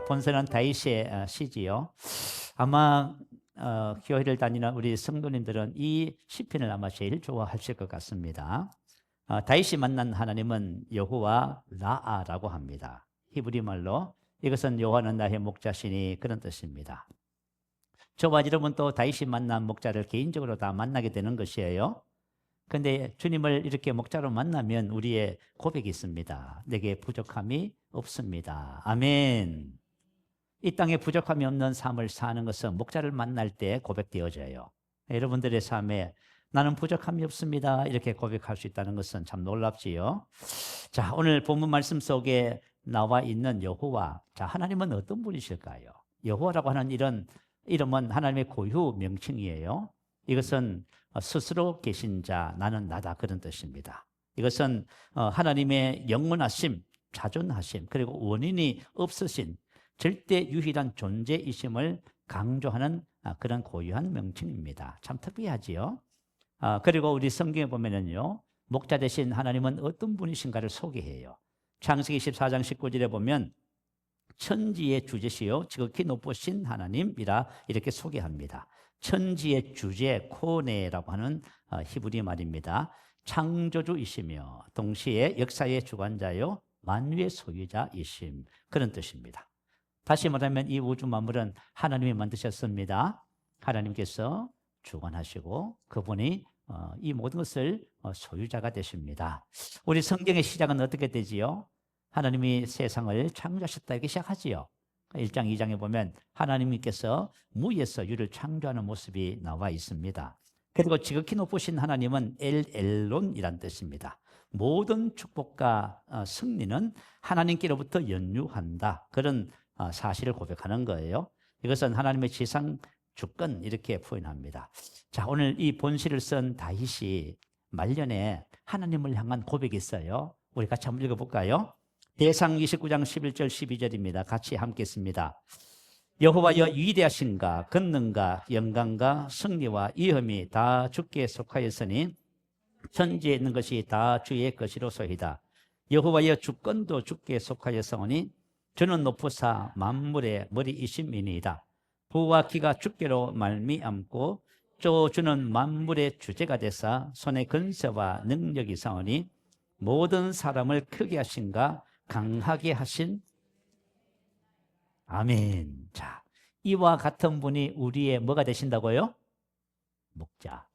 본서는 다윗의 시지요. 아마 교회를 다니는 우리 성도님들은 이 시편을 아마 제일 좋아하실 것 같습니다. 다윗이 만난 하나님은 여호와 라아라고 합니다. 히브리 말로 이것은 여호와는 나의 목자시니 그런 뜻입니다. 저와 여러분 또 다윗이 만난 목자를 개인적으로 다 만나게 되는 것이에요. 그런데 주님을 이렇게 목자로 만나면 우리의 고백이 있습니다. 내게 부족함이 없습니다. 아멘. 이 땅에 부족함이 없는 삶을 사는 것은 목자를 만날 때 고백되어져요. 여러분들의 삶에 나는 부족함이 없습니다. 이렇게 고백할 수 있다는 것은 참 놀랍지요. 자, 오늘 본문 말씀 속에 나와 있는 여호와. 자, 하나님은 어떤 분이실까요? 여호와라고 하는 이런 이름은 하나님의 고유 명칭이에요. 이것은 스스로 계신 자, 나는 나다 그런 뜻입니다. 이것은 하나님의 영원하심, 자존하심, 그리고 원인이 없으신 절대 유일한 존재이심을 강조하는 그런 고유한 명칭입니다. 참 특이하지요. 그리고 우리 성경에 보면은요, 목자 되신 하나님은 어떤 분이신가를 소개해요. 창세기 14장 19절에 보면 천지의 주제시요 지극히 높으신 하나님이라 이렇게 소개합니다. 천지의 주제 코네라고 하는 히브리 말입니다. 창조주이시며 동시에 역사의 주관자요 만유의 소유자이심 그런 뜻입니다. 다시 말하면 이 우주 만물은 하나님이 만드셨습니다. 하나님께서 주관하시고 그분이 이 모든 것을 소유자가 되십니다. 우리 성경의 시작은 어떻게 되지요? 하나님이 세상을 창조하셨다 이렇게 시작하지요. 1장, 2장에 보면 하나님께서 무에서 유를 창조하는 모습이 나와 있습니다. 그리고 지극히 높으신 하나님은 엘론이란 뜻입니다. 모든 축복과 승리는 하나님께로부터 연유한다. 그런 사실을 고백하는 거예요. 이것은 하나님의 지상 주권 이렇게 표현합니다. 자, 오늘 이 본시를 쓴 다윗이 말년에 하나님을 향한 고백이 있어요. 우리 같이 한번 읽어볼까요? 대상 29장 11절 12절입니다. 같이 함께 씁니다. 여호와여 위대하신가 권능과 영광과 승리와 위엄이 다 주께 속하였으니 천지에 있는 것이 다 주의 것이로소이다. 여호와여 주권도 주께 속하였으니 주는 높으사 만물의 머리이심이니이다. 부와 기가 주께로 말미암고 또 주는 만물의 주제가 되사 손에 근세와 능력이 있사오니 모든 사람을 크게 하신가 강하게 하신 아멘. 자, 이와 같은 분이 우리의 뭐가 되신다고요? 목자.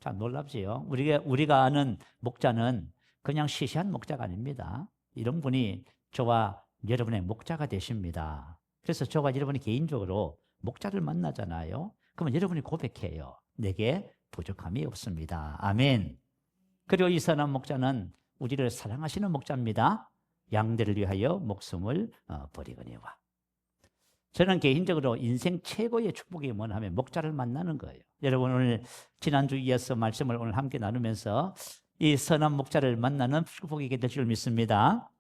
자, 놀랍지요? 우리가 아는 목자는 그냥 시시한 목자가 아닙니다. 이런 분이 저와 여러분의 목자가 되십니다. 그래서 저와 여러분이 개인적으로 목자를 만나잖아요. 그러면 여러분이 고백해요. 내게 부족함이 없습니다. 아멘. 그리고 이 선한 목자는 우리를 사랑하시는 목자입니다. 양들을 위하여 목숨을 버리거니와. 저는 개인적으로 인생 최고의 축복이 뭐냐 하면 목자를 만나는 거예요. 여러분 오늘 지난주 이어서 말씀을 오늘 함께 나누면서 이 선한 목자를 만나는 축복이 될 줄 믿습니다.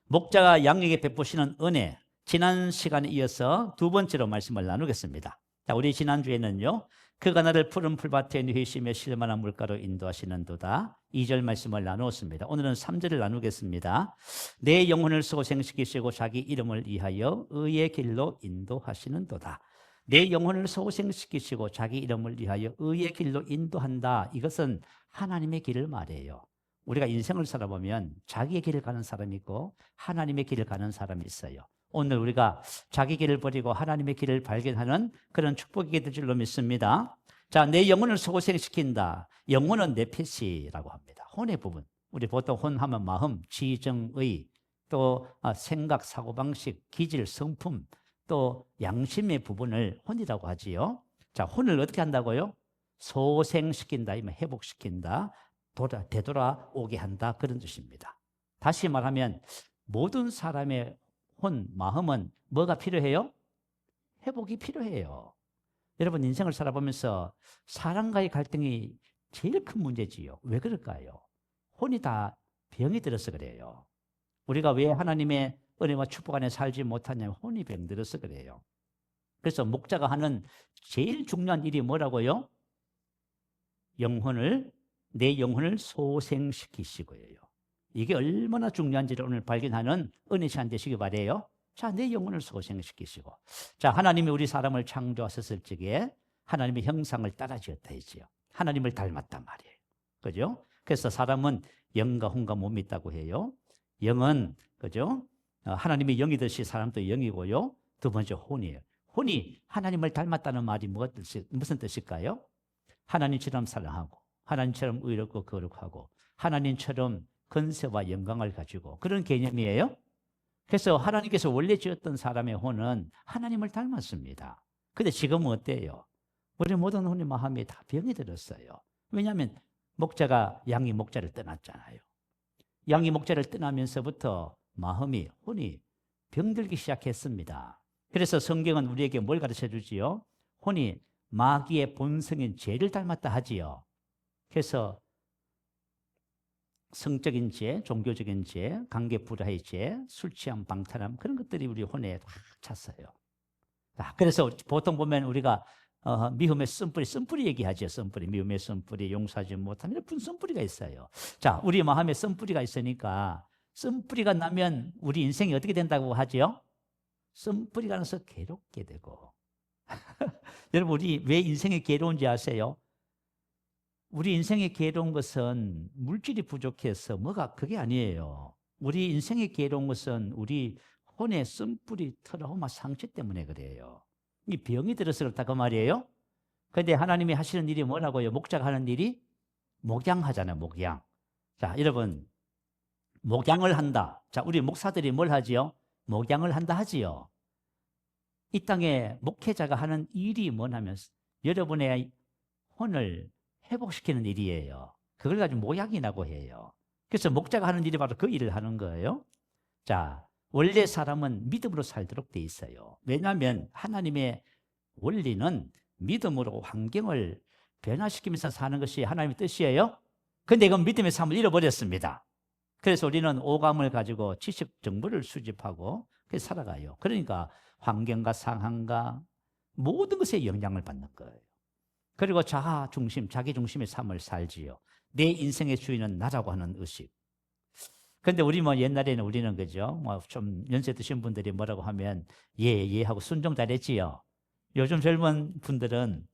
목자가 양에게 베푸시는 은혜, 지난 시간에 이어서 두 번째로 말씀을 나누겠습니다. 자, 우리 지난주에는요, 그가 나를 푸른 풀밭에 누이시며 실만한 물가로 인도하시는도다. 2절 말씀을 나누었습니다. 오늘은 3절을 나누겠습니다. 내 영혼을 소생시키시고 자기 이름을 위하여 의의 길로 인도하시는도다. 내 영혼을 소생시키시고 자기 이름을 위하여 의의 길로 인도한다. 이것은 하나님의 길을 말해요. 우리가 인생을 살아보면 자기의 길을 가는 사람이 있고 하나님의 길을 가는 사람이 있어요. 오늘 우리가 자기 길을 버리고 하나님의 길을 발견하는 그런 축복이 될 줄로 믿습니다. 자, 내 영혼을 소생시킨다. 영혼은 네페시라고 합니다. 혼의 부분. 우리 보통 혼하면 마음, 지정의, 또 생각, 사고방식, 기질, 성품, 또 양심의 부분을 혼이라고 하지요. 자, 혼을 어떻게 한다고요? 소생시킨다, 회복시킨다, 되돌아오게 한다 그런 뜻입니다. 다시 말하면 모든 사람의 혼, 마음은 뭐가 필요해요? 회복이 필요해요. 여러분 인생을 살아보면서 사람과의 갈등이 제일 큰 문제지요. 왜 그럴까요? 혼이 다 병이 들어서 그래요. 우리가 왜 하나님의 은혜와 축복 안에 살지 못하냐면 혼이 병들어서 그래요. 그래서 목자가 하는 제일 중요한 일이 뭐라고요? 내 영혼을 소생시키시고요. 이게 얼마나 중요한지를 오늘 발견하는 은혜 시간 되시기 바래요. 자, 내 영혼을 소생시키시고. 자, 하나님이 우리 사람을 창조하셨을 적에 하나님의 형상을 따라 지었다 했지요. 하나님을 닮았단 말이에요. 그죠? 그래서 사람은 영과 혼과 몸이 있다고 해요. 영은, 그죠? 하나님의 영이듯이 사람도 영이고요. 두 번째 혼이에요. 혼이 하나님을 닮았다는 말이 무슨 뜻일까요? 하나님처럼 사랑하고, 하나님처럼 의롭고 거룩하고, 하나님처럼 권세와 영광을 가지고 그런 개념이에요. 그래서 하나님께서 원래 지었던 사람의 혼은 하나님을 닮았습니다. 근데 지금은 어때요? 우리 모든 혼의 마음이 다 병이 들었어요. 왜냐하면 양이 목자를 떠났잖아요. 양이 목자를 떠나면서부터 마음이, 혼이 병들기 시작했습니다. 그래서 성경은 우리에게 뭘 가르쳐 주지요? 혼이 마귀의 본성인 죄를 닮았다 하지요. 그래서 성적인 죄, 종교적인 죄, 관계 불화의 죄, 술 취함, 방탕함 그런 것들이 우리 혼에 다 찼어요. 그래서 보통 보면 우리가 미움의 쓴뿌리 얘기하죠. 쓴뿌리, 미움의 쓴뿌리, 용서하지 못하면 예쁜 쓴뿌리가 있어요. 자, 우리 마음에 쓴뿌리가 있으니까 쓴뿌리가 나면 우리 인생이 어떻게 된다고 하죠? 쓴뿌리가 나서 괴롭게 되고. 여러분, 우리 왜 인생이 괴로운지 아세요? 우리 인생이 괴로운 것은 물질이 부족해서 그게 아니에요. 우리 인생이 괴로운 것은 우리 혼의 쓴뿌리, 트라우마, 상처 때문에 그래요. 이 병이 들어서 그렇다 그 말이에요. 그런데 하나님이 하시는 일이 뭐라고요? 목자가 하는 일이 목양하잖아요. 목양. 자, 여러분, 목양을 한다. 자, 우리 목사들이 뭘 하지요? 목양을 한다 하지요. 이 땅에 목회자가 하는 일이 뭐냐면 여러분의 혼을 회복시키는 일이에요. 그걸 가지고 모양이라고 해요. 그래서 목자가 하는 일이 바로 그 일을 하는 거예요. 자, 원래 사람은 믿음으로 살도록 돼 있어요. 왜냐하면 하나님의 원리는 믿음으로 환경을 변화시키면서 사는 것이 하나님의 뜻이에요. 그런데 이건 믿음의 삶을 잃어버렸습니다. 그래서 우리는 오감을 가지고 지식 정보를 수집하고 그래서 살아가요. 그러니까 환경과 상황과 모든 것에 영향을 받는 거예요. 그리고 자아 중심, 자기 중심의 삶을 살지요. 내 인생의 주인은 나라고 하는 의식. 그런데 우리 옛날에는 우리는 그죠? 좀 연세 드신 분들이 뭐라고 하면 예 하고 순종 잘했지요. 요즘 젊은 분들은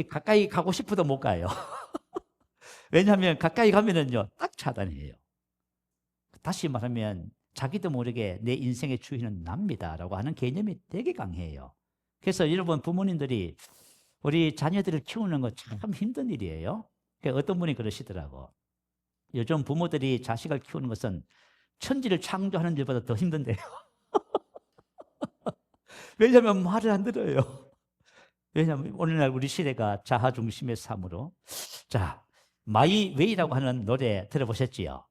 가까이 가고 싶어도 못 가요. 왜냐하면 가까이 가면은요 딱 차단해요. 다시 말하면 자기도 모르게 내 인생의 주인은 납니다라고 하는 개념이 되게 강해요. 그래서 여러분 부모님들이 우리 자녀들을 키우는 거 참 힘든 일이에요. 어떤 분이 그러시더라고. 요즘 부모들이 자식을 키우는 것은 천지를 창조하는 일보다 더 힘든데요. 왜냐하면 말을 안 들어요. 왜냐하면 오늘날 우리 시대가 자아 중심의 삶으로. 자, 마이웨이라고 하는 노래 들어보셨지요?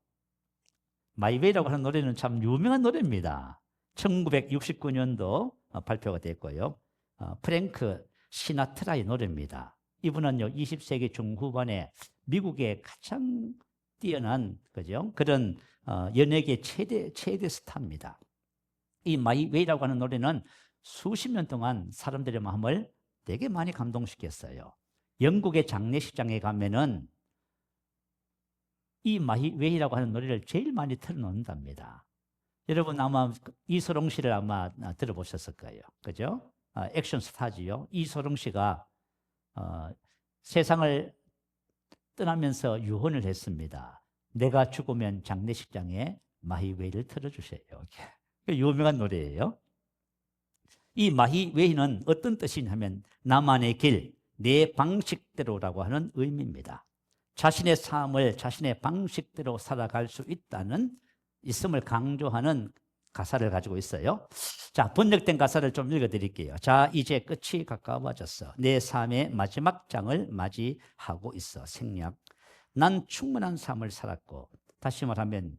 마이웨이라고 하는 노래는 참 유명한 노래입니다. 1969년도 발표가 됐고요. 프랭크 시나트라의 노래입니다. 이분은요 20세기 중후반에 미국의 가장 뛰어난 그죠? 그런 연예계 최대 스타입니다. 이 마이웨이라고 하는 노래는 수십 년 동안 사람들의 마음을 되게 많이 감동시켰어요. 영국의 장례식장에 가면은 이 마이웨이라고 하는 노래를 제일 많이 틀어놓는답니다. 여러분 아마 이소룡 씨를 아마 들어보셨을 거예요. 그죠? 액션 스타지요. 이소룡 씨가 세상을 떠나면서 유언을 했습니다. 내가 죽으면 장례식장에 마이웨이를 틀어주세요. 유명한 노래예요. 이 마이웨이는 어떤 뜻이냐면 나만의 길, 내 방식대로라고 하는 의미입니다. 자신의 삶을 자신의 방식대로 살아갈 수 있음을 강조하는 가사를 가지고 있어요. 자, 번역된 가사를 좀 읽어드릴게요. 자, 이제 끝이 가까워졌어. 내 삶의 마지막 장을 맞이하고 있어. 생략. 난 충분한 삶을 살았고, 다시 말하면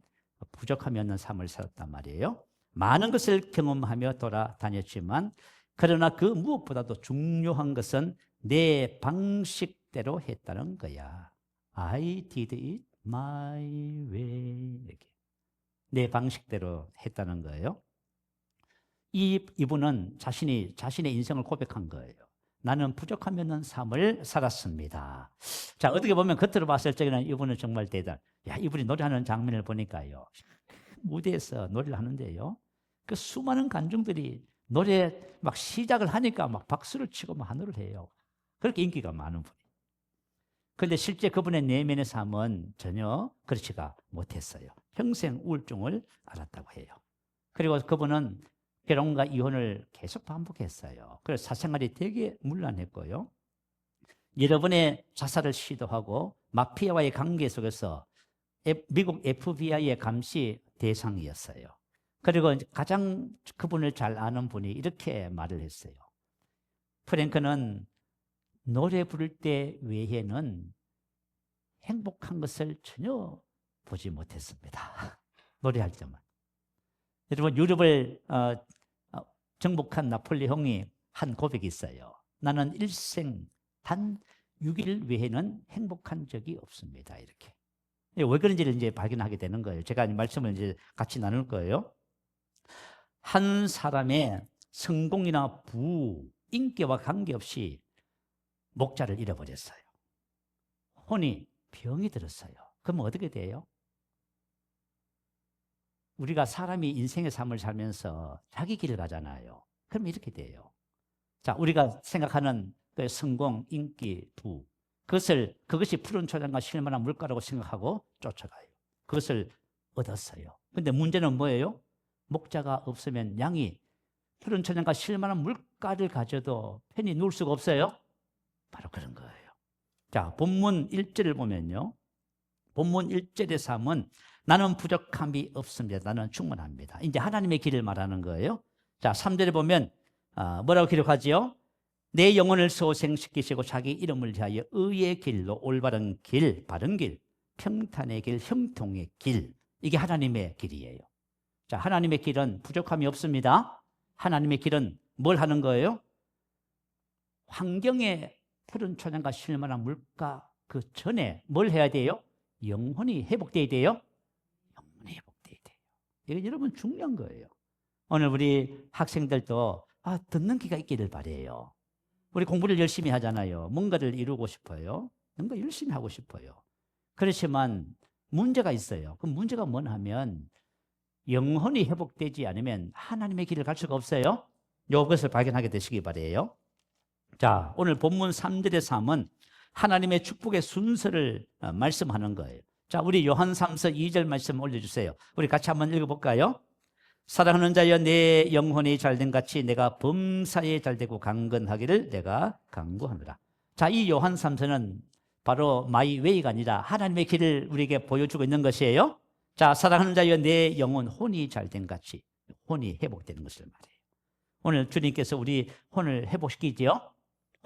부족함이 없는 삶을 살았단 말이에요. 많은 것을 경험하며 돌아다녔지만, 그러나 그 무엇보다도 중요한 것은 내 방식대로 했다는 거야. I did it my way. 이렇게. 내 방식대로 했다는 거예요. 이분은 자신의 인생을 고백한 거예요. 나는 부족함이 없는 삶을 살았습니다. 자, 어떻게 보면 겉으로 봤을 적에는 이분은 정말 이분이 노래하는 장면을 보니까요. 무대에서 노래를 하는데요. 그 수많은 관중들이 노래 막 시작을 하니까 막 박수를 치고 막 환호를 해요. 그렇게 인기가 많은 분이. 그런데 실제 그분의 내면의 삶은 전혀 그렇지가 못했어요. 평생 우울증을 앓았다고 해요. 그리고 그분은 결혼과 이혼을 계속 반복했어요. 그래서 사생활이 되게 문란했고요. 여러 번의 자살을 시도하고 마피아와의 관계 속에서 미국 FBI의 감시 대상이었어요. 그리고 가장 그분을 잘 아는 분이 이렇게 말을 했어요. 프랭크는 노래 부를 때 외에는 행복한 것을 전혀 보지 못했습니다. 노래할 때만. 여러분, 유럽을 정복한 나폴레옹이 한 고백이 있어요. 나는 일생 단 6일 외에는 행복한 적이 없습니다. 이렇게. 왜 그런지를 이제 발견하게 되는 거예요. 제가 말씀을 이제 같이 나눌 거예요. 한 사람의 성공이나 부, 인기와 관계없이 목자를 잃어버렸어요. 혼이 병이 들었어요. 그러면 어떻게 돼요? 우리가 사람이 인생의 삶을 살면서 자기 길을 가잖아요. 그럼 이렇게 돼요. 자, 우리가 생각하는 그 성공, 인기, 부, 그것이 푸른 초장과 실만한 물가라고 생각하고 쫓아가요. 그것을 얻었어요. 근데 문제는 뭐예요? 목자가 없으면 양이 푸른 초장과 실만한 물가를 가져도 편히 누울 수가 없어요. 바로 그런 거예요. 자, 본문 1절을 보면요. 본문 1절의 삶은 나는 부족함이 없습니다. 나는 충분합니다. 이제 하나님의 길을 말하는 거예요. 자, 3절에 보면 뭐라고 기록하지요? 내 영혼을 소생시키시고 자기 이름을 위하여 의의 길로 올바른 길, 바른 길, 평탄의 길, 형통의 길. 이게 하나님의 길이에요. 자, 하나님의 길은 부족함이 없습니다. 하나님의 길은 뭘 하는 거예요? 환경에 푸른 초장과 실만한 물가 그 전에 뭘 해야 돼요? 영혼이 회복돼야 돼요. 영혼이 회복돼야 돼요. 이거 여러분 중요한 거예요. 오늘 우리 학생들도 듣는 귀가 있기를 바라요. 우리 공부를 열심히 하잖아요. 뭔가를 이루고 싶어요. 뭔가 열심히 하고 싶어요. 그렇지만 문제가 있어요. 그 문제가 뭐냐 하면 영혼이 회복되지 않으면 하나님의 길을 갈 수가 없어요. 이것을 발견하게 되시기 바라요. 자, 오늘 본문 3절의 삶은 하나님의 축복의 순서를 말씀하는 거예요. 자, 우리 요한 3서 2절 말씀 올려주세요. 우리 같이 한번 읽어볼까요? 사랑하는 자여 내 영혼이 잘된 같이 내가 범사에 잘되고 강건하기를 내가 간구하노라. 자, 이 요한 3서는 바로 마이 웨이가 아니라 하나님의 길을 우리에게 보여주고 있는 것이에요. 자, 사랑하는 자여 내 영혼 혼이 잘된 같이 혼이 회복되는 것을 말해요. 오늘 주님께서 우리 혼을 회복시키지요.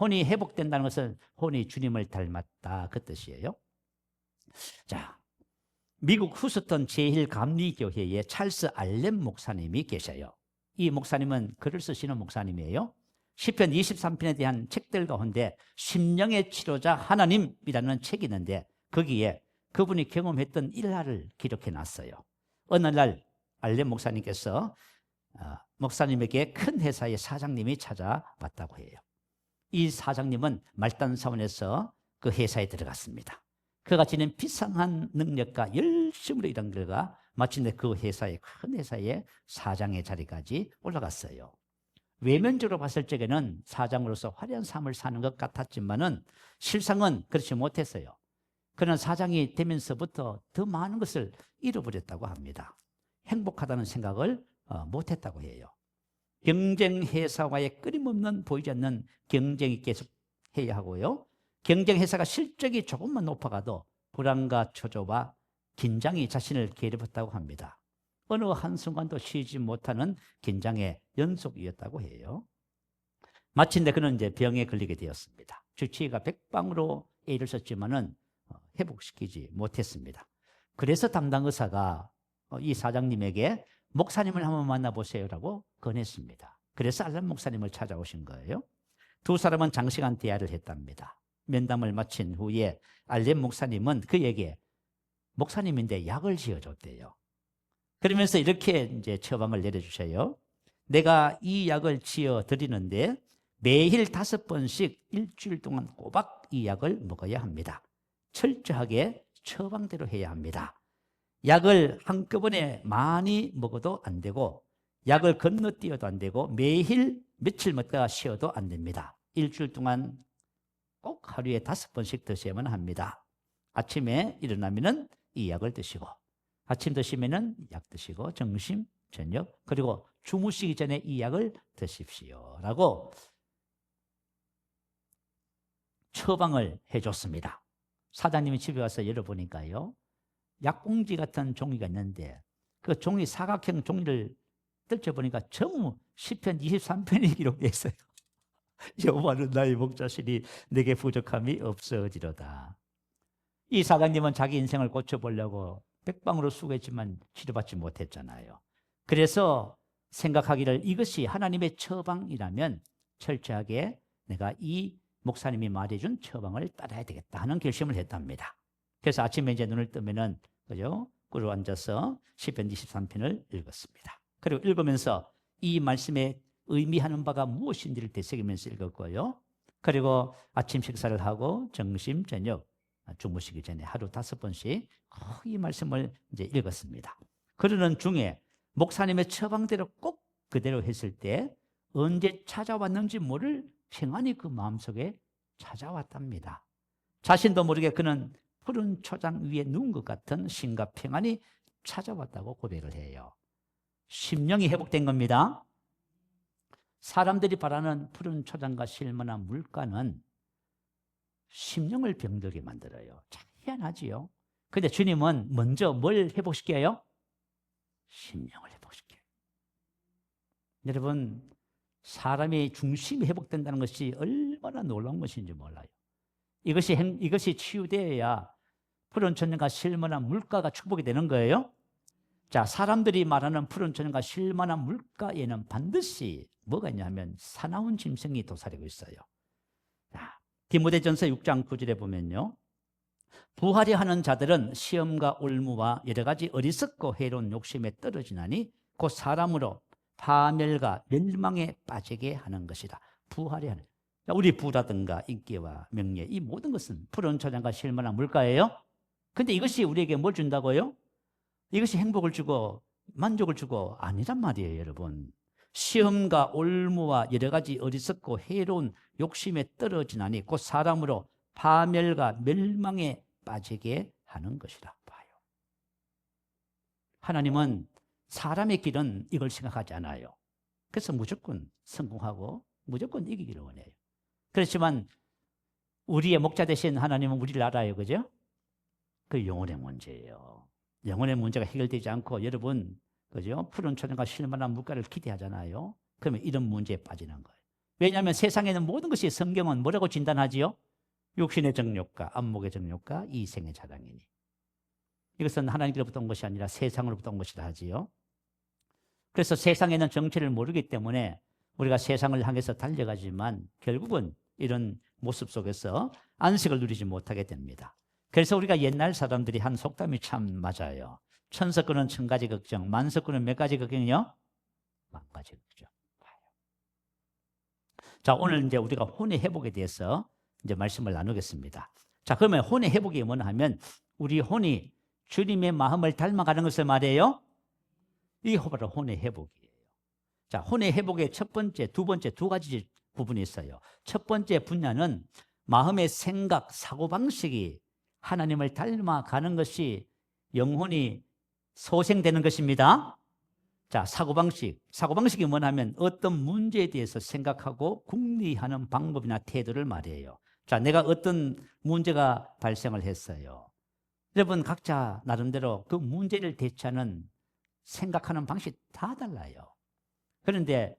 혼이 회복된다는 것은 혼이 주님을 닮았다 그 뜻이에요. 자, 미국 후스턴 제1감리교회에 찰스 알렌 목사님이 계셔요. 이 목사님은 글을 쓰시는 목사님이에요. 시편 23편에 대한 책들 가운데 심령의 치료자 하나님이라는 책이 있는데 거기에 그분이 경험했던 일화를 기록해 놨어요. 어느 날 알렌 목사님께서 목사님에게 큰 회사의 사장님이 찾아왔다고 해요. 이 사장님은 말단 사원에서 그 회사에 들어갔습니다. 그가 지닌 비상한 능력과 열심으로 일한 결과 마침내 그 회사의 큰 회사의 사장의 자리까지 올라갔어요. 외면적으로 봤을 적에는 사장으로서 화려한 삶을 사는 것 같았지만은 실상은 그렇지 못했어요. 그는 사장이 되면서부터 더 많은 것을 잃어버렸다고 합니다. 행복하다는 생각을 못했다고 해요. 경쟁 회사와의 끊임없는 보이지 않는 경쟁이 계속 해야 하고요. 경쟁 회사가 실적이 조금만 높아가도 불안과 초조와 긴장이 자신을 괴롭혔다고 합니다. 어느 한순간도 쉬지 못하는 긴장의 연속이었다고 해요. 마침내 그는 이제 병에 걸리게 되었습니다. 주치의가 백방으로 애를 썼지만은 회복시키지 못했습니다. 그래서 담당 의사가 이 사장님에게 목사님을 한번 만나보세요라고 권했습니다. 그래서 알렌 목사님을 찾아오신 거예요. 두 사람은 장시간 대화를 했답니다. 면담을 마친 후에 알렌 목사님은 그에게 목사님인데 약을 지어줬대요. 그러면서 이렇게 이제 처방을 내려주셔요. 내가 이 약을 지어 드리는데 매일 5번씩 일주일 동안 꼬박 이 약을 먹어야 합니다. 철저하게 처방대로 해야 합니다. 약을 한꺼번에 많이 먹어도 안 되고 약을 건너뛰어도 안 되고 매일 며칠 먹다가 쉬어도 안 됩니다. 일주일 동안 꼭 하루에 5번씩 드셔야만 합니다. 아침에 일어나면은 이 약을 드시고, 아침 드시면은 약 드시고, 점심, 저녁, 그리고 주무시기 전에 이 약을 드십시오라고 처방을 해줬습니다. 사장님이 집에 와서 열어보니까요, 약봉지 같은 종이가 있는데 그 종이 사각형 종이를 뜯어보니까 전부 시편 23편이 기록되어 있어요. 여호와는 나의 목자시니 내게 부족함이 없어지로다. 이 사장님은 자기 인생을 고쳐보려고 백방으로 수고했지만 치료받지 못했잖아요. 그래서 생각하기를 이것이 하나님의 처방이라면 철저하게 내가 이 목사님이 말해준 처방을 따라야 되겠다 하는 결심을 했답니다. 그래서 아침에 이제 눈을 뜨면은 그죠? 꿇어 앉아서 시편 23편을 읽었습니다. 그리고 읽으면서 이 말씀에 의미하는 바가 무엇인지를 되새기면서 읽었고요. 그리고 아침 식사를 하고 점심, 저녁 주무시기 전에 하루 5번씩 이 말씀을 이제 읽었습니다. 그러는 중에 목사님의 처방대로 꼭 그대로 했을 때 언제 찾아왔는지 모를 평안이 그 마음속에 찾아왔답니다. 자신도 모르게 그는 푸른 초장 위에 누운 것 같은 심과 평안이 찾아왔다고 고백을 해요. 심령이 회복된 겁니다. 사람들이 바라는 푸른 초장과 실만한 물가는 심령을 병들게 만들어요. 참 희한하지요. 근데 주님은 먼저 뭘 회복시켜요? 심령을 회복시켜요. 여러분, 사람의 중심이 회복된다는 것이 얼마나 놀라운 것인지 몰라요. 이것이 치유되어야 푸른 초장과 실만한 물가가 축복이 되는 거예요. 자, 사람들이 말하는 푸른 초장과 실만한 물가에는 반드시 뭐가 있냐면 사나운 짐승이 도사리고 있어요. 자, 디모데전서 6장 9절에 보면요, 부하려 하는 자들은 시험과 올무와 여러 가지 어리석고 해로운 욕심에 떨어지나니 곧 사람으로 파멸과 멸망에 빠지게 하는 것이다. 부하려 하는, 우리 부라든가 인기와 명예, 이 모든 것은 푸른 초장과 실만한 물가예요. 근데 이것이 우리에게 뭘 준다고요? 이것이 행복을 주고 만족을 주고 아니란 말이에요, 여러분. 시험과 올무와 여러 가지 어리석고 해로운 욕심에 떨어지나니 곧 사람으로 파멸과 멸망에 빠지게 하는 것이라 봐요. 하나님은 사람의 길은 이걸 생각하지 않아요. 그래서 무조건 성공하고 무조건 이기기를 원해요. 그렇지만 우리의 목자 되신 하나님은 우리를 알아요, 그죠? 그 영혼의 문제예요. 영혼의 문제가 해결되지 않고 여러분, 그죠? 푸른 초장과 실만한 물가를 기대하잖아요. 그러면 이런 문제에 빠지는 거예요. 왜냐하면 세상에는 모든 것이 성경은 뭐라고 진단하지요? 육신의 정욕과 안목의 정욕과 이생의 자랑이니. 이것은 하나님께로부터 온 것이 아니라 세상으로부터 온 것이라 하지요. 그래서 세상에는 정체를 모르기 때문에 우리가 세상을 향해서 달려가지만 결국은 이런 모습 속에서 안식을 누리지 못하게 됩니다. 그래서 우리가 옛날 사람들이 한 속담이 참 맞아요. 천석구는 1000가지 걱정, 만석구는 몇 가지 걱정이요? 10,000가지 걱정. 자, 오늘 이제 우리가 혼의 회복에 대해서 이제 말씀을 나누겠습니다. 자, 그러면 혼의 회복이 뭐냐 하면 우리 혼이 주님의 마음을 닮아가는 것을 말해요. 이게 바로 혼의 회복이에요. 자, 혼의 회복의 첫 번째, 두 번째 두 가지 부분이 있어요. 첫 번째 분야는 마음의 생각, 사고방식이 하나님을 닮아가는 것이 영혼이 소생되는 것입니다. 자, 사고방식이 뭐냐면 어떤 문제에 대해서 생각하고 궁리하는 방법이나 태도를 말해요. 자, 내가 어떤 문제가 발생을 했어요. 여러분 각자 나름대로 그 문제를 대처하는 생각하는 방식이 다 달라요. 그런데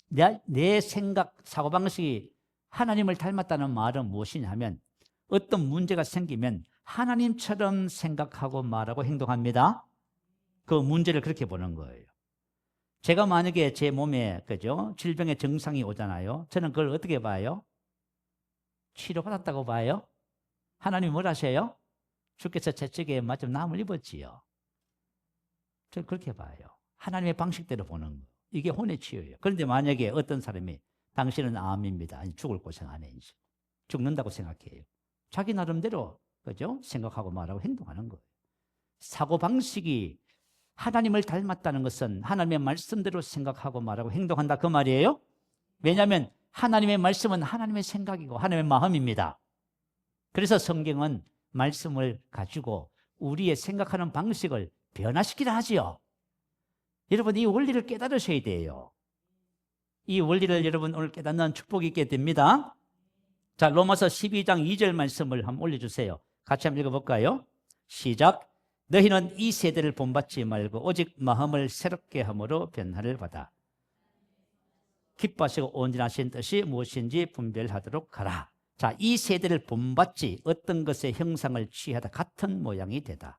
내 생각, 사고방식이 하나님을 닮았다는 말은 무엇이냐 하면 어떤 문제가 생기면 하나님처럼 생각하고 말하고 행동합니다. 그 문제를 그렇게 보는 거예요. 제가 만약에 제 몸에 그죠? 질병의 증상이 오잖아요. 저는 그걸 어떻게 봐요? 치료받았다고 봐요. 하나님이 뭘 하세요? 주께서 저쪽에 마침 남을 입었지요. 저는 그렇게 봐요. 하나님의 방식대로 보는 거. 이게 혼의 치유예요. 그런데 만약에 어떤 사람이 당신은 암입니다. 아니, 죽을 고생 안 해. 이제. 죽는다고 생각해요. 자기 나름대로 그죠? 생각하고 말하고 행동하는 거예요. 사고방식이 하나님을 닮았다는 것은 하나님의 말씀대로 생각하고 말하고 행동한다 그 말이에요. 왜냐하면 하나님의 말씀은 하나님의 생각이고 하나님의 마음입니다. 그래서 성경은 말씀을 가지고 우리의 생각하는 방식을 변화시키라 하지요. 여러분 이 원리를 깨달으셔야 돼요. 이 원리를 여러분 오늘 깨닫는 축복이 있게 됩니다. 자, 로마서 12장 2절 말씀을 한번 올려주세요. 같이 한번 읽어볼까요? 시작. 너희는 이 세대를 본받지 말고 오직 마음을 새롭게 함으로 변화를 받아 기뻐하시고 온전하신 뜻이 무엇인지 분별하도록 하라. 자, 이 세대를 본받지 어떤 것의 형상을 취하다 같은 모양이 되다.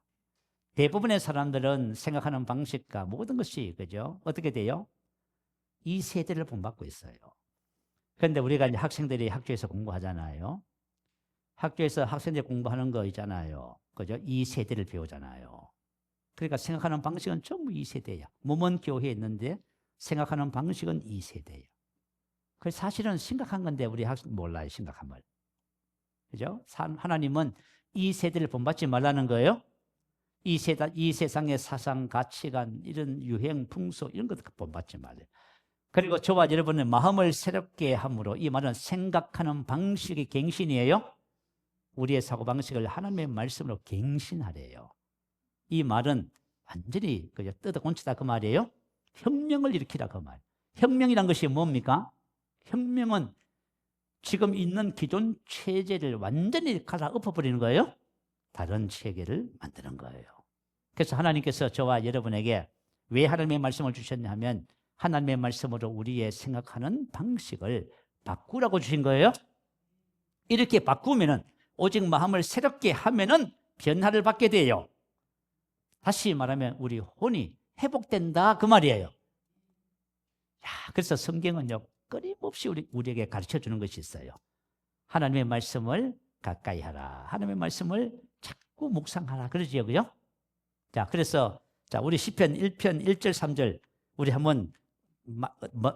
대부분의 사람들은 생각하는 방식과 모든 것이 그죠? 어떻게 돼요? 이 세대를 본받고 있어요. 그런데 우리가 이제 학생들이 학교에서 공부하잖아요. 학교에서 학생들이 공부하는 거 있잖아요. 그죠? 이 세대를 배우잖아요. 그러니까 생각하는 방식은 전부 이 세대야. 몸은 교회에 있는데 생각하는 방식은 이 세대예요. 그 사실은 심각한 건데 우리 학생 몰라요. 심각함을. 그죠? 하나님은 이 세대를 본받지 말라는 거예요. 이 세상의 사상, 가치관, 이런 유행, 풍속 이런 것도 본받지 말아요. 그리고 저와 여러분의 마음을 새롭게 함으로 이 말은 생각하는 방식의 갱신이에요. 우리의 사고방식을 하나님의 말씀으로 갱신하래요. 이 말은 완전히 그죠? 뜯어 고치다 그 말이에요. 혁명을 일으키라 그 말. 혁명이란 것이 뭡니까? 혁명은 지금 있는 기존 체제를 완전히 갈아 엎어버리는 거예요. 다른 체계를 만드는 거예요. 그래서 하나님께서 저와 여러분에게 왜 하나님의 말씀을 주셨냐 하면 하나님의 말씀으로 우리의 생각하는 방식을 바꾸라고 주신 거예요. 이렇게 바꾸면은 오직 마음을 새롭게 하면은 변화를 받게 돼요. 다시 말하면 우리 혼이 회복된다 그 말이에요. 야, 그래서 성경은요 끊임없이 우리에게 가르쳐 주는 것이 있어요. 하나님의 말씀을 가까이 하라. 하나님의 말씀을 자꾸 묵상하라. 그러지요, 그죠? 자, 그래서 자 우리 시편 1편 1절 3절 우리 한번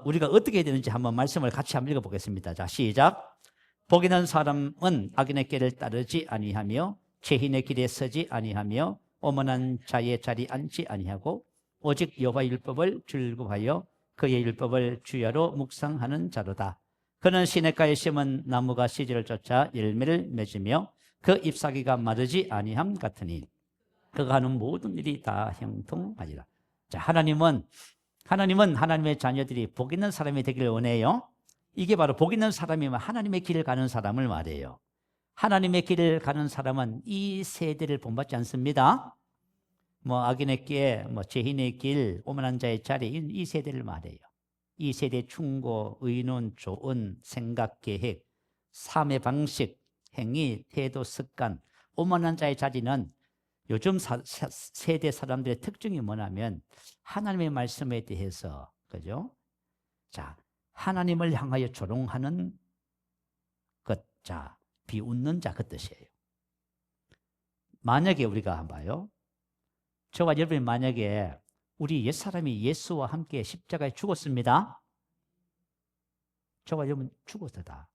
우리가 어떻게 해야 되는지 한번 말씀을 같이 한번 읽어보겠습니다. 자, 시작. 복 있는 사람은 악인의 길을 따르지 아니하며 죄인의 길에 서지 아니하며 오만한 자의 자리 앉지 아니하고 오직 여호와의 율법을 즐거워하여 그의 율법을 주야로 묵상하는 자로다. 그는 시냇가에 심은 나무가 씨들을 쫓아 열매를 맺으며 그 잎사귀가 마르지 아니함 같으니 그가 하는 모든 일이 다 형통하리라. 자, 하나님은 하나님의 자녀들이 복 있는 사람이 되기를 원해요. 이게 바로 복 있는 사람이면 하나님의 길을 가는 사람을 말해요. 하나님의 길을 가는 사람은 이 세대를 본받지 않습니다. 뭐 악인의 길, 뭐 죄인의 길, 오만한 자의 자리 이 세대를 말해요. 이 세대의 충고, 의논, 조언, 생각, 계획, 삶의 방식, 행위, 태도, 습관, 오만한 자의 자리는 요즘 세대 사람들의 특징이 뭐냐면 하나님의 말씀에 대해서 그죠? 자, 하나님을 향하여 조롱하는 것, 자, 비웃는 자 그 뜻이에요. 만약에 우리가 한번 봐요. 저와 여러분이 만약에 우리 옛사람이 예수와 함께 십자가에 죽었습니다. 저와 여러분 죽었다.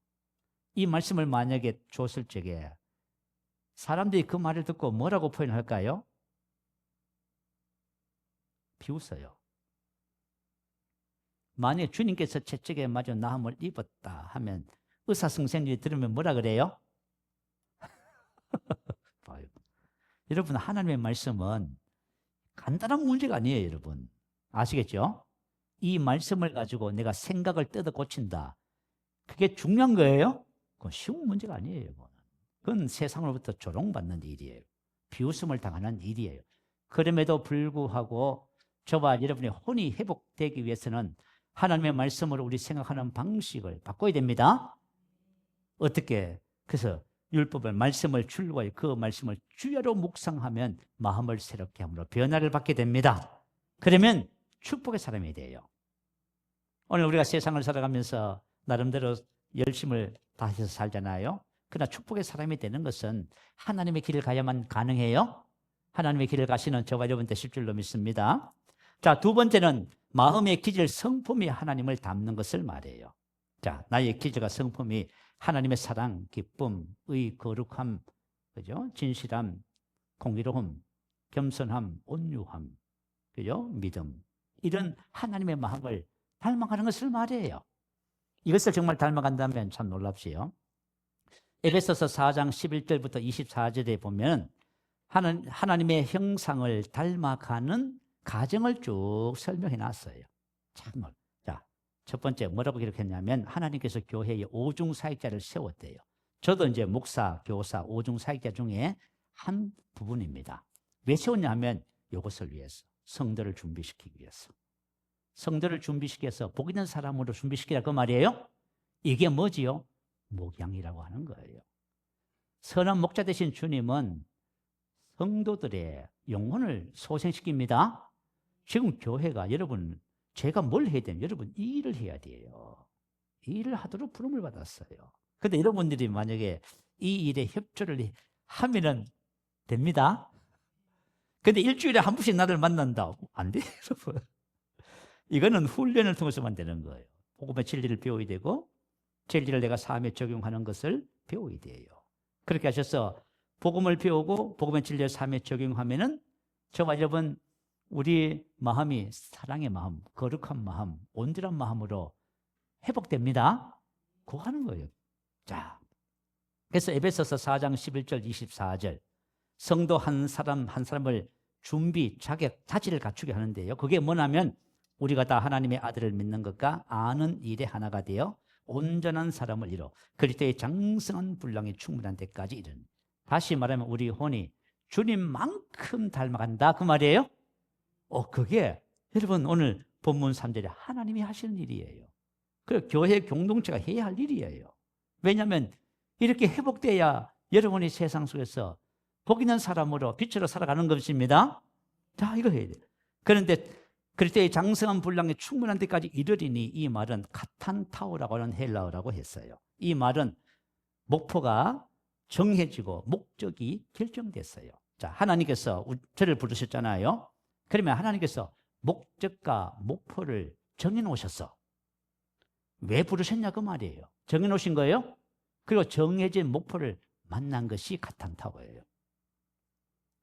이 말씀을 만약에 줬을 적에 사람들이 그 말을 듣고 뭐라고 표현할까요? 비웃어요. 만약에 주님께서 채찍에 맞아 나음을 입었다 하면 의사선생들이 들으면 뭐라 그래요? 봐요. 여러분 하나님의 말씀은 간단한 문제가 아니에요. 여러분 아시겠죠? 이 말씀을 가지고 내가 생각을 뜯어 고친다. 그게 중요한 거예요? 그건 쉬운 문제가 아니에요. 그건 세상으로부터 조롱받는 일이에요. 비웃음을 당하는 일이에요. 그럼에도 불구하고 저와 여러분의 혼이 회복되기 위해서는 하나님의 말씀으로 우리 생각하는 방식을 바꿔야 됩니다. 어떻게? 그래서 율법을 말씀을 출구하여 그 말씀을 주야로 묵상하면 마음을 새롭게 함으로 변화를 받게 됩니다. 그러면 축복의 사람이 돼요. 오늘 우리가 세상을 살아가면서 나름대로 열심을 다해서 살잖아요. 그러나 축복의 사람이 되는 것은 하나님의 길을 가야만 가능해요. 하나님의 길을 가시는 저와 여러분 되실 줄로 믿습니다. 자, 두 번째는 마음의 기질 성품이 하나님을 닮는 것을 말해요. 자, 나의 기질과 성품이 하나님의 사랑, 기쁨, 의, 거룩함, 그죠? 진실함, 공의로움, 겸손함, 온유함, 그죠? 믿음. 이런 하나님의 마음을 닮아가는 것을 말해요. 이것을 정말 닮아간다면 참 놀랍지요. 에베소서 4장 11절부터 24절에 보면 하나님의 형상을 닮아가는 과정을 쭉 설명해 놨어요. 참말. 자, 첫 번째 뭐라고 기록했냐면 하나님께서 교회에 오중 사역자를 세웠대요. 저도 이제 목사, 교사, 오중 사역자 중에 한 부분입니다. 왜 세웠냐 하면 이것을 위해서, 성도를 준비시키기 위해서. 성도를 준비시켜서 복 있는 사람으로 준비시키라 그 말이에요. 이게 뭐지요? 목양이라고 하는 거예요. 선한 목자 되신 주님은 성도들의 영혼을 소생시킵니다. 지금 교회가 여러분, 제가 뭘 해야 되면 여러분 이 일을 해야 돼요. 이 일을 하도록 부름을 받았어요. 그런데 여러분들이 만약에 이 일에 협조를 하면은 됩니다. 근데 일주일에 한 번씩 나를 만난다. 안 돼요, 여러분. 이거는 훈련을 통해서만 되는 거예요. 복음의 진리를 배워야 되고 진리를 내가 삶에 적용하는 것을 배워야 돼요. 그렇게 하셔서 복음을 배우고 복음의 진리를 삶에 적용하면은 저와 여러분 우리 마음이 사랑의 마음, 거룩한 마음, 온전한 마음으로 회복됩니다. 그거 하는 거예요. 자, 그래서 에베소서 4장 11절 24절 성도 한 사람 한 사람을 준비, 자격, 자질을 갖추게 하는데요. 그게 뭐냐면 우리가 다 하나님의 아들을 믿는 것과 아는 일에 하나가 되어 온전한 사람을 이뤄 그리스도의 장성한 분량이 충분한 데까지 이르는. 다시 말하면 우리 혼이 주님만큼 닮아간다 그 말이에요. 그게 여러분 오늘 본문 3절에 하나님이 하시는 일이에요. 그 교회 공동체가 해야 할 일이에요. 왜냐하면 이렇게 회복돼야 여러분이 세상 속에서 복 있는 사람으로 빛으로 살아가는 것입니다. 자, 이거 해야 돼요. 그런데 그리스도의 장성한 분량에 충분한 데까지 이르리니 이 말은 카탄타오라고 하는 헬라어라고 했어요. 이 말은 목표가 정해지고 목적이 결정됐어요. 자, 하나님께서 저를 부르셨잖아요. 그러면 하나님께서 목적과 목표를 정해놓으셨어. 왜 부르셨냐 그 말이에요. 정해놓으신 거예요. 그리고 정해진 목표를 만난 것이 카탄타오예요.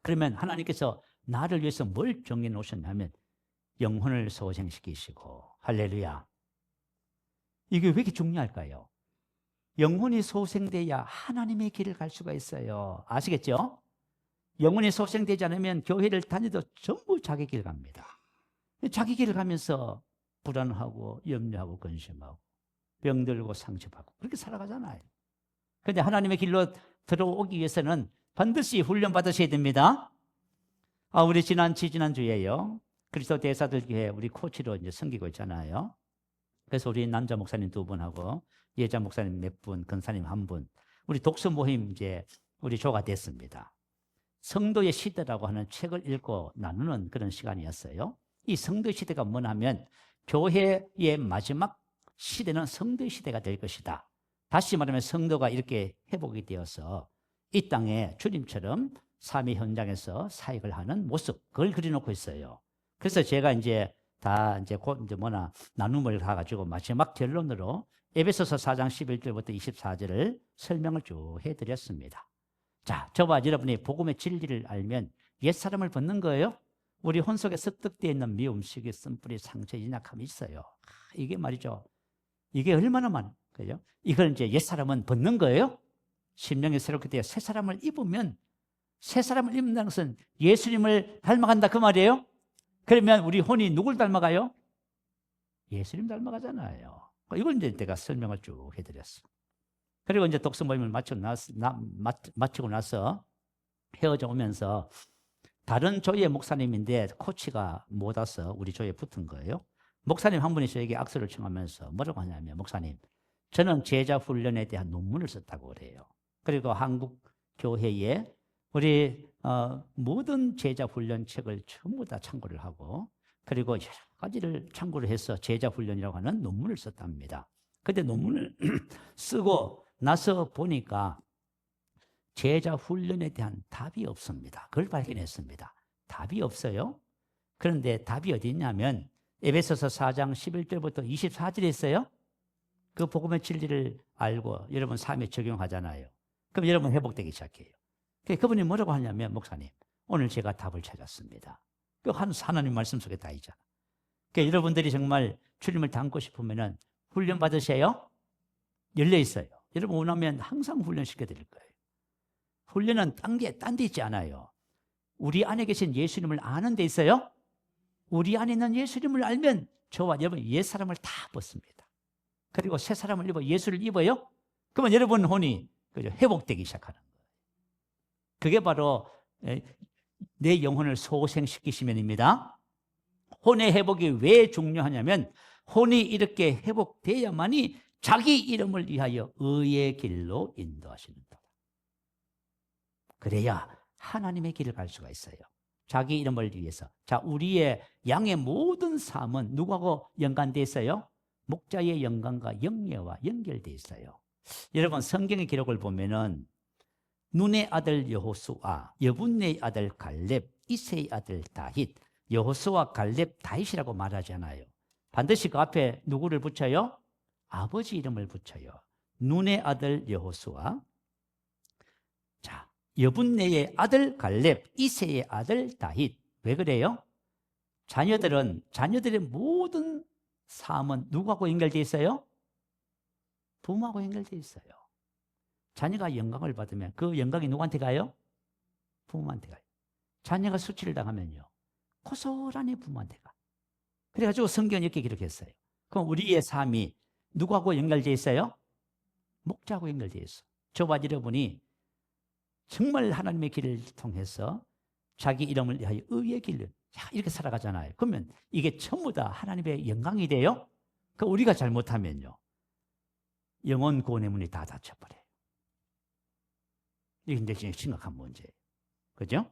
그러면 하나님께서 나를 위해서 뭘 정해놓으셨냐면 영혼을 소생시키시고, 할렐루야. 이게 왜 이렇게 중요할까요? 영혼이 소생돼야 하나님의 길을 갈 수가 있어요. 아시겠죠? 영혼이 소생되지 않으면 교회를 다녀도 전부 자기 길 갑니다. 자기 길을 가면서 불안하고 염려하고 근심하고 병들고 상처받고 그렇게 살아가잖아요. 그런데 하나님의 길로 들어오기 위해서는 반드시 훈련 받으셔야 됩니다. 우리 지난주에요. 그리스도 대사들 교회 우리 코치로 이제 섬기고 있잖아요. 그래서 우리 남자 목사님 2분하고 여자 목사님 몇 분, 권사님 1분, 우리 독서 모임 이제 우리 조가 됐습니다. 성도의 시대라고 하는 책을 읽고 나누는 그런 시간이었어요. 이 성도의 시대가 뭐냐면 교회의 마지막 시대는 성도의 시대가 될 것이다. 다시 말하면 성도가 이렇게 회복이 되어서 이 땅에 주님처럼 삶의 현장에서 사역을 하는 모습, 그걸 그려놓고 있어요. 그래서 제가 이제 다 곧 나눔을 가가지고 마지막 결론으로 에베소서 4장 11절부터 24절을 설명을 쭉 해드렸습니다. 자, 저와 여러분이 복음의 진리를 알면 옛사람을 벗는 거예요. 우리 혼 속에 습득되어 있는 미움, 시기, 쓴뿌리, 상처, 연약함이 있어요. 이게 말이죠. 이게 얼마나 그죠? 이걸 이제 옛사람은 벗는 거예요. 심령이 새롭게 되어 새 사람을 입으면, 새 사람을 입는다는 것은 예수님을 닮아간다 그 말이에요. 그러면 우리 혼이 누굴 닮아가요? 예수님 닮아가잖아요. 이걸 이제 내가 설명을 쭉 해드렸어. 그리고 이제 독서 모임을 마치고 나서 헤어져 오면서 다른 조의 목사님인데 코치가 못 와서 우리 조에 붙은 거예요. 목사님 한 분이 저에게 악수를 청하면서 뭐라고 하냐면, 목사님, 저는 제자 훈련에 대한 논문을 썼다고 그래요. 그리고 한국 교회에 우리 모든 제자 훈련 책을 전부 다 참고를 하고, 그리고 여러 가지를 참고를 해서 제자 훈련이라고 하는 논문을 썼답니다. 그런데 논문을 쓰고 나서 보니까 제자 훈련에 대한 답이 없습니다. 그걸 발견했습니다. 답이 없어요. 그런데 답이 어디 있냐면 에베소서 4장 11절부터 24절에 있어요. 그 복음의 진리를 알고 여러분 삶에 적용하잖아요. 그럼 여러분 회복되기 시작해요. 그분이 뭐라고 하냐면, 목사님, 오늘 제가 답을 찾았습니다. 그 하나님 말씀 속에 다 있잖아. 그러니까 여러분들이 정말 주님을 닮고 싶으면은 훈련 받으세요. 열려 있어요. 여러분 원하면 항상 훈련시켜 드릴 거예요. 훈련은 딴 데 있지 않아요. 우리 안에 계신 예수님을 아는 데 있어요. 우리 안에 있는 예수님을 알면 저와 여러분 옛사람을 다 벗습니다. 그리고 새 사람을 입어 예수를 입어요. 그러면 여러분 혼이 회복되기 시작하는 거예요. 그게 바로 내 영혼을 소생시키시면입니다. 혼의 회복이 왜 중요하냐면 혼이 이렇게 회복돼야만이 자기 이름을 위하여 의의 길로 인도하시는다. 그래야 하나님의 길을 갈 수가 있어요. 자기 이름을 위해서. 자, 우리의 양의 모든 삶은 누구하고 연관되어 있어요? 목자의 영광과 영예와 연결되어 있어요. 여러분 성경의 기록을 보면은 눈의 아들 여호수아, 여분네의 아들 갈렙, 이새의 아들 다윗, 여호수아, 갈렙, 다윗이라고 말하잖아요. 반드시 그 앞에 누구를 붙여요? 아버지 이름을 붙여요. 눈의 아들 여호수아, 자, 여분네의 아들 갈렙, 이새의 아들 다윗. 왜 그래요? 자녀들의 모든 삶은 누구하고 연결되어 있어요? 부모하고 연결되어 있어요. 자녀가 영광을 받으면 그 영광이 누구한테 가요? 부모한테 가요. 자녀가 수치를 당하면요, 고스란히 부모한테 가. 그래가지고 성경이 이렇게 기록했어요. 그럼 우리의 삶이 누구하고 연결되어 있어요? 목자하고 연결되어 있어. 저와 여러분이 정말 하나님의 길을 통해서 자기 이름을 위하여 의의 길을 이렇게 살아가잖아요. 그러면 이게 전부 다 하나님의 영광이 돼요. 그 우리가 잘못하면요, 영혼 구원의 문이 다 닫혀버려요. 이게 굉장히 심각한 문제예요. 그죠?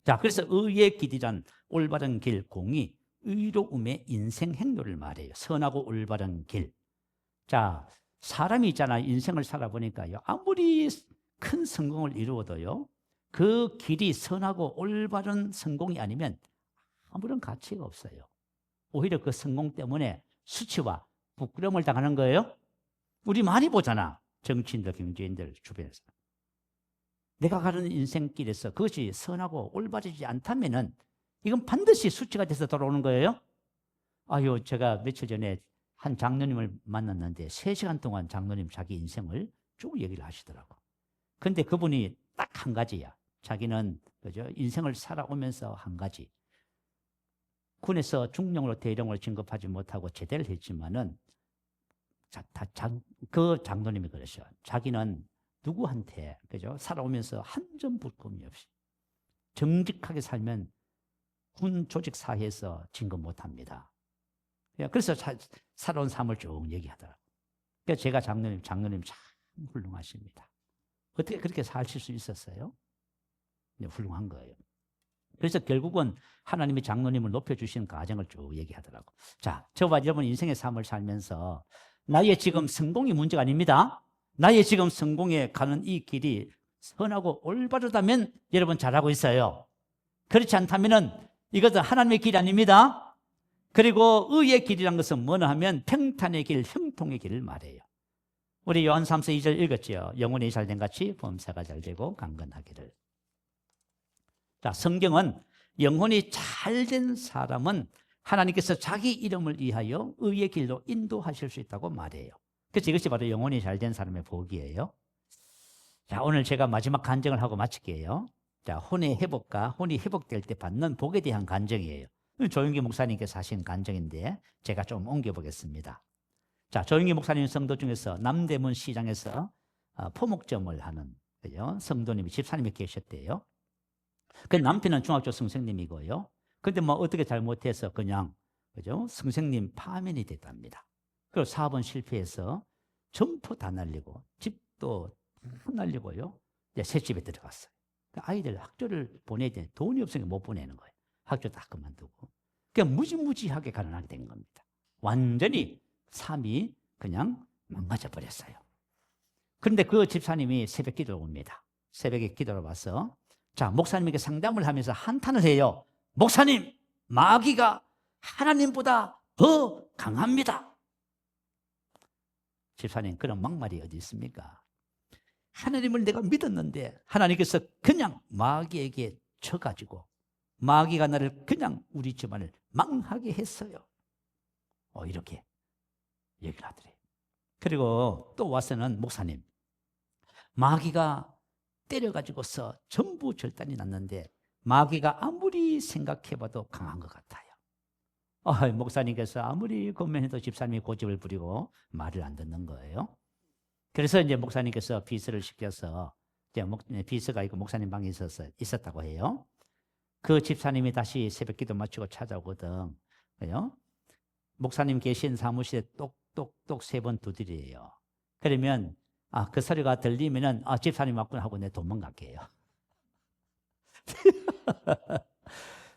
자, 그래서 의의 길이란 올바른 길, 공의, 의로움의 인생 행로를 말해요. 선하고 올바른 길. 자, 사람이 있잖아요. 인생을 살아보니까요, 아무리 큰 성공을 이루어도요, 그 길이 선하고 올바른 성공이 아니면 아무런 가치가 없어요. 오히려 그 성공 때문에 수치와 부끄러움을 당하는 거예요. 우리 많이 보잖아. 정치인들, 경제인들 주변에서. 내가 가는 인생길에서 그것이 선하고 올바르지 않다면은 이건 반드시 수치가 돼서 돌아오는 거예요. 아유, 제가 며칠 전에 한 장로님을 만났는데 3시간 동안 장로님 자기 인생을 쭉 얘기를 하시더라고. 근데 그분이 딱 한 가지야. 자기는 그죠? 인생을 살아오면서 한 가지. 군에서 중령으로 대령을 진급하지 못하고 제대를 했지만은 그 장로님이 그러셔. 자기는 누구한테 그죠? 살아오면서 한 점 불금이 없이 정직하게 살면 군 조직 사회에서 진급 못합니다. 그래서 살아온 삶을 쭉 얘기하더라고요. 그래서 제가 장로님 참 훌륭하십니다. 어떻게 그렇게 사실 수 있었어요? 네, 훌륭한 거예요. 그래서 결국은 하나님이 장로님을 높여주시는 과정을 쭉 얘기하더라고. 자, 저와 여러분 인생의 삶을 살면서 나의 지금 성공이 문제가 아닙니다. 나의 지금 성공에 가는 이 길이 선하고 올바르다면 여러분 잘하고 있어요. 그렇지 않다면은 이것은 하나님의 길이 아닙니다. 그리고 의의 길이란 것은 뭐냐 하면 평탄의 길, 형통의 길을 말해요. 우리 요한 3서 2절 읽었죠. 영혼이 잘된 같이 범사가 잘되고 강건하기를. 자, 성경은 영혼이 잘된 사람은 하나님께서 자기 이름을 위하여 의의 길로 인도하실 수 있다고 말해요. 그래서 이것이 바로 영혼이 잘된 사람의 복이에요. 자, 오늘 제가 마지막 간증을 하고 마칠게요. 자, 혼의 회복과 혼이 회복될 때 받는 복에 대한 간증이에요. 조용기 목사님께서 하신 간증인데 제가 좀 옮겨보겠습니다. 자, 조용기 목사님 성도 중에서 남대문 시장에서 포목점을 하는 그죠? 성도님이 집사님이 계셨대요. 그 남편은 중학교 선생님이고요. 근데 뭐 어떻게 잘못해서 그냥 그죠? 선생님 파면이 됐답니다. 그리고 사업은 실패해서 점포 다 날리고 집도 다 날리고요. 이제 새 집에 들어갔어요. 아이들 학교를 보내야 되는데 돈이 없으니까 못 보내는 거예요. 학교 다 그만두고. 그냥 무지무지하게 가난하게 된 겁니다. 완전히 삶이 그냥 망가져 버렸어요. 그런데 그 집사님이 새벽 기도를 옵니다. 새벽에 기도를 와서 자, 목사님에게 상담을 하면서 한탄을 해요. 목사님, 마귀가 하나님보다 더 강합니다. 집사님, 그런 막말이 어디 있습니까? 하나님을 내가 믿었는데 하나님께서 그냥 마귀에게 져가지고 마귀가 나를 그냥 우리 집안을 망하게 했어요. 이렇게 얘기를 하더래요. 그리고 또 와서는 목사님, 마귀가 때려가지고서 전부 절단이 났는데 마귀가 아무리 생각해봐도 강한 것 같아요. 목사님께서 아무리 권면해도 집사님이 고집을 부리고 말을 안 듣는 거예요. 그래서 이제 목사님께서 비서를 시켜서 이제 비서가 있고 목사님 방에 있었다고 해요. 그 집사님이 다시 새벽기도 마치고 찾아오거든. 그래요? 목사님 계신 사무실에 똑똑똑 3번 두드려요. 그러면 그 소리가 들리면은 집사님 왔구나 하고 내 도망갈게요.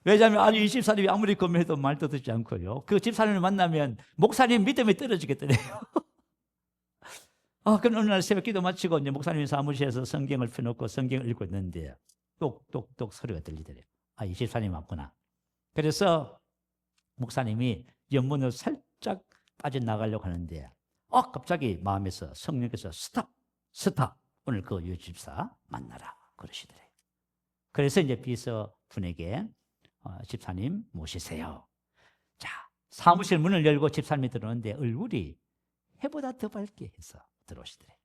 왜냐하면 이 집사님이 아무리 고민해도 말도 듣지 않고요. 그 집사님을 만나면 목사님 믿음이 떨어지겠더래요. 그럼 어느 날 새벽 기도 마치고 이제 목사님 사무실에서 성경을 펴놓고 성경을 읽고 있는데 똑똑똑 소리가 들리더래요. 이 집사님 왔구나. 그래서 목사님이 연문으로 살짝 빠져나가려고 하는데 갑자기 마음에서 성령께서 스탑 오늘 그 유집사 만나라 그러시더래요. 그래서 이제 비서분에게 집사님 모시세요. 자, 사무실 문을 열고 집사님이 들어오는데 얼굴이 해보다 더 밝게 해서 들어오시더래요.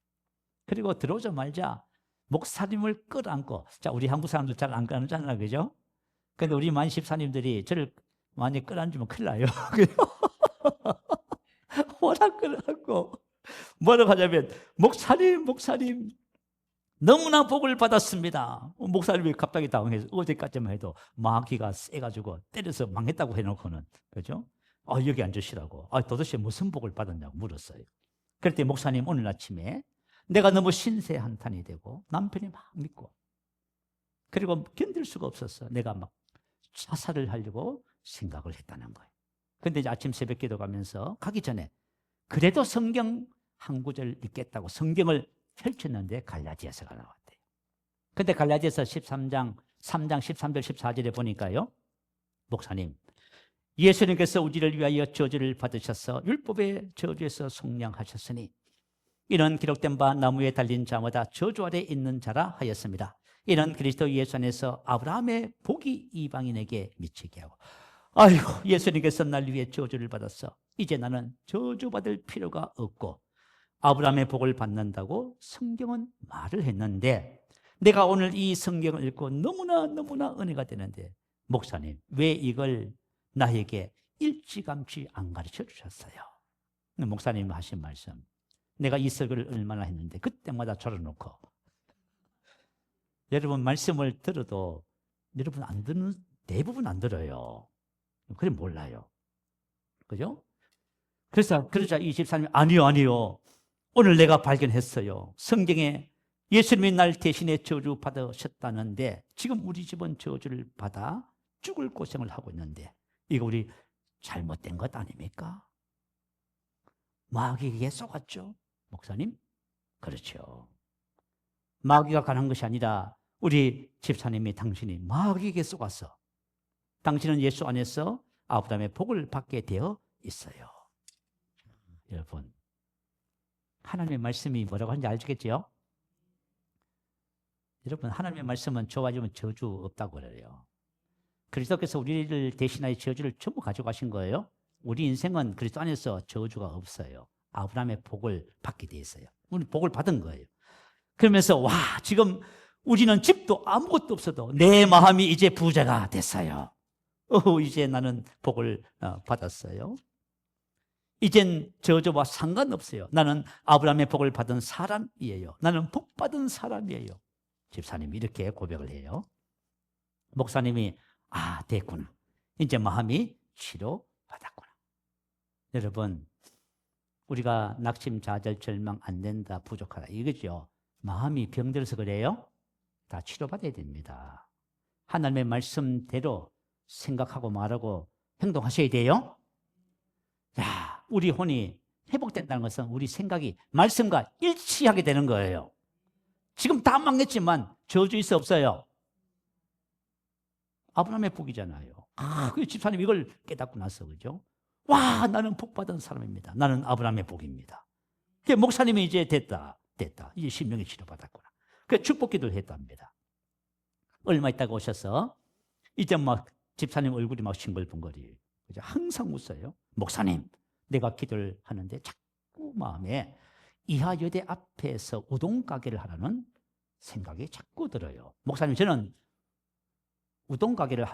그리고 들어오자마자 목사님을 끌어안고, 자, 우리 한국 사람들 잘 안 끌어안잖아요, 그죠? 근데 우리 만 집사님들이 저를 많이 끌어안주면 큰일 나요. 워낙 끌어안고 뭐라고 하냐면 목사님 너무나 복을 받았습니다. 목사님이 갑자기 당황해서 어제까지만 해도 마귀가 세가지고 때려서 망했다고 해놓고는, 그죠? 여기 앉으시라고. 도대체 무슨 복을 받았냐고 물었어요. 그랬더니 목사님 오늘 아침에 내가 너무 신세한탄이 되고 남편이 막 믿고 그리고 견딜 수가 없었어. 내가 막 자살을 하려고 생각을 했다는 거예요. 근데 이제 아침 새벽 기도 가면서 가기 전에 그래도 성경 한 구절 읽겠다고 성경을 펼쳤는데 갈라디아서가 나왔대요. 근데 갈라디아서 13장 13절 14절에 보니까요, 목사님, 예수님께서 우리를 위하여 저주를 받으셔서 율법의 저주에서 속량하셨으니 이는 기록된 바 나무에 달린 자마다 저주 아래 있는 자라 하였습니다. 이는 그리스도 예수 안에서 아브라함의 복이 이방인에게 미치게 하고. 예수님께서 날 위해 저주를 받았어. 이제 나는 저주받을 필요가 없고 아브라함의 복을 받는다고 성경은 말을 했는데 내가 오늘 이 성경을 읽고 너무나 은혜가 되는데 목사님, 왜 이걸 나에게 일찌감치 안 가르쳐 주셨어요? 목사님 하신 말씀, 내가 이 설교를 얼마나 했는데 그때마다 졸아놓고 여러분 말씀을 들어도 여러분 안 듣는, 대부분 안 들어요. 그래 몰라요. 그죠? 그러자 이 집사님이 아니요. 오늘 내가 발견했어요. 성경에 예수님이 날 대신에 저주 받으셨다는데 지금 우리 집은 저주를 받아 죽을 고생을 하고 있는데 이거 우리 잘못된 것 아닙니까? 마귀에게 속았죠, 목사님? 그렇죠. 마귀가 가는 것이 아니라 우리 집사님이 당신이 마귀에게 속았어. 당신은 예수 안에서 아브라함의 복을 받게 되어 있어요. 여러분, 하나님의 말씀이 뭐라고 하는지 알겠죠? 여러분, 하나님의 말씀은 좋아지면 저주 없다고 그래요. 그리스도께서 우리를 대신하여 저주를 전부 가져가신 거예요. 우리 인생은 그리스도 안에서 저주가 없어요. 아브라함의 복을 받게 돼 있어요. 우리 복을 받은 거예요. 그러면서 지금 우리는 집도 아무것도 없어도 내 마음이 이제 부자가 됐어요. 이제 나는 복을 받았어요. 이젠 저주와 상관없어요. 나는 아브라함의 복을 받은 사람이에요. 나는 복 받은 사람이에요. 집사님이 이렇게 고백을 해요. 목사님이 됐구나. 이제 마음이 치료받았구나. 여러분, 우리가 낙심, 좌절, 절망 안 된다, 부족하다 이거죠. 마음이 병들어서 그래요? 다 치료받아야 됩니다. 하나님의 말씀대로 생각하고 말하고 행동하셔야 돼요. 우리 혼이 회복된다는 것은 우리 생각이 말씀과 일치하게 되는 거예요. 지금 다 망했지만 저주 있어 없어요? 아브라함의 복이잖아요. 그 집사님 이걸 깨닫고 나서, 그죠? 나는 복 받은 사람입니다. 나는 아브라함의 복입니다. 목사님이 이제 됐다. 이제 심령의 치료받았구나. 그 축복 기도를 했답니다. 얼마 있다가 오셔서 이때 막 집사님 얼굴이 막 싱글벙글이. 항상 웃어요. 목사님, 내가 기도를 하는데 자꾸 마음에 이하여대 앞에서 우동 가게를 하라는 생각이 자꾸 들어요. 목사님, 저는 우동 가게를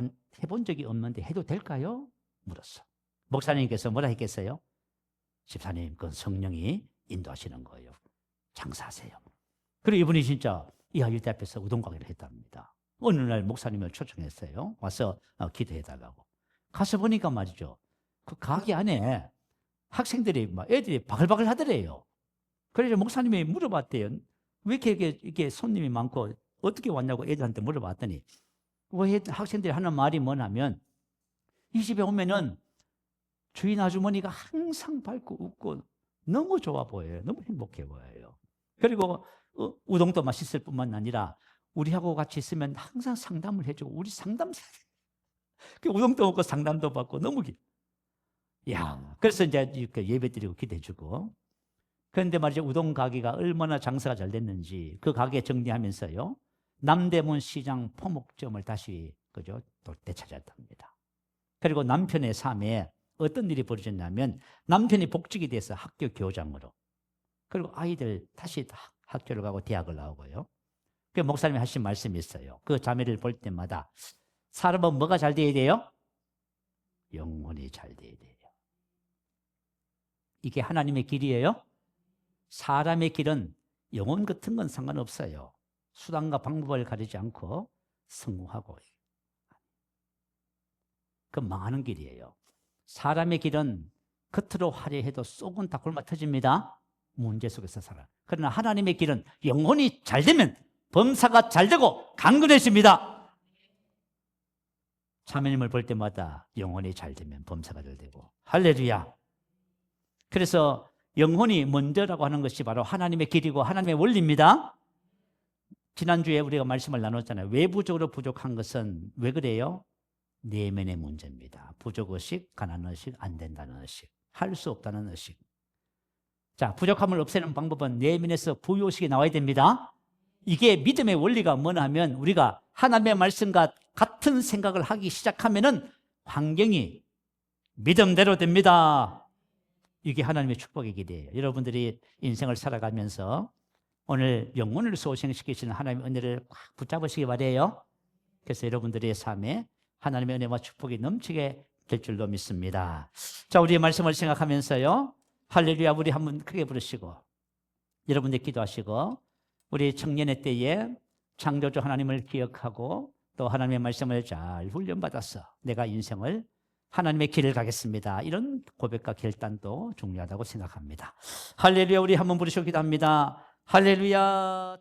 해본 적이 없는데 해도 될까요? 물었어. 목사님께서 뭐라 했겠어요? 집사님, 그건 성령이 인도하시는 거예요. 장사하세요. 그리고 이분이 진짜 이하여대 앞에서 우동 가게를 했답니다. 어느 날 목사님을 초청했어요. 와서 기도해달라고. 가서 보니까 말이죠. 그 가게 안에 학생들이 막 애들이 바글바글 하더래요. 그래서 목사님이 물어봤대요. 왜 이렇게 손님이 많고 어떻게 왔냐고 애들한테 물어봤더니 왜 학생들이 하는 말이 뭐냐면 이 집에 오면은 주인 아주머니가 항상 밝고 웃고 너무 좋아 보여요. 너무 행복해 보여요. 그리고 우동도 맛있을 뿐만 아니라 우리하고 같이 있으면 항상 상담을 해주고 우리 상담사 우동도 먹고 상담도 받고 너무 그래서 이제 이렇게 예배 드리고 기도해주고. 그런데 말이죠, 우동 가게가 얼마나 장사가 잘 됐는지 그 가게 정리하면서요, 남대문 시장 포목점을 다시 그죠 또 되찾았답니다. 그리고 남편의 삶에 어떤 일이 벌어졌냐면 남편이 복직이 돼서 학교 교장으로, 그리고 아이들 다시 학교를 가고 대학을 나오고요. 그 목사님이 하신 말씀이 있어요. 그 자매를 볼 때마다 사람은 뭐가 잘 돼야 돼요? 영혼이 잘 돼야 돼요. 이게 하나님의 길이에요. 사람의 길은 영혼 같은 건 상관없어요. 수단과 방법을 가리지 않고 성공하고 그 망하는 길이에요. 사람의 길은 겉으로 화려해도 속은 다 굶어 터집니다. 문제 속에서 살아. 그러나 하나님의 길은 영혼이 잘 되면 범사가 잘 되고 강건해집니다. 자매님을 볼 때마다 영혼이 잘 되면 범사가 잘 되고. 할렐루야. 그래서 영혼이 먼저라고 하는 것이 바로 하나님의 길이고 하나님의 원리입니다. 지난주에 우리가 말씀을 나눴잖아요. 외부적으로 부족한 것은 왜 그래요? 내면의 문제입니다. 부족의식, 가난의식, 안 된다는 의식, 할 수 없다는 의식. 자, 부족함을 없애는 방법은 내면에서 부유의식이 나와야 됩니다. 이게 믿음의 원리가 뭐냐면 우리가 하나님의 말씀과 같은 생각을 하기 시작하면은 환경이 믿음대로 됩니다. 이게 하나님의 축복의 길이에요. 여러분들이 인생을 살아가면서 오늘 영혼을 소생시키시는 하나님의 은혜를 꽉 붙잡으시기 바라요. 그래서 여러분들의 삶에 하나님의 은혜와 축복이 넘치게 될 줄로 믿습니다. 자, 우리의 말씀을 생각하면서요, 할렐루야 우리 한번 크게 부르시고 여러분들 기도하시고 우리 청년의 때에 창조주 하나님을 기억하고 또 하나님의 말씀을 잘 훈련받아서 내가 인생을 하나님의 길을 가겠습니다. 이런 고백과 결단도 중요하다고 생각합니다. 할렐루야 우리 한번 부르시고 기도합니다. 할렐루야.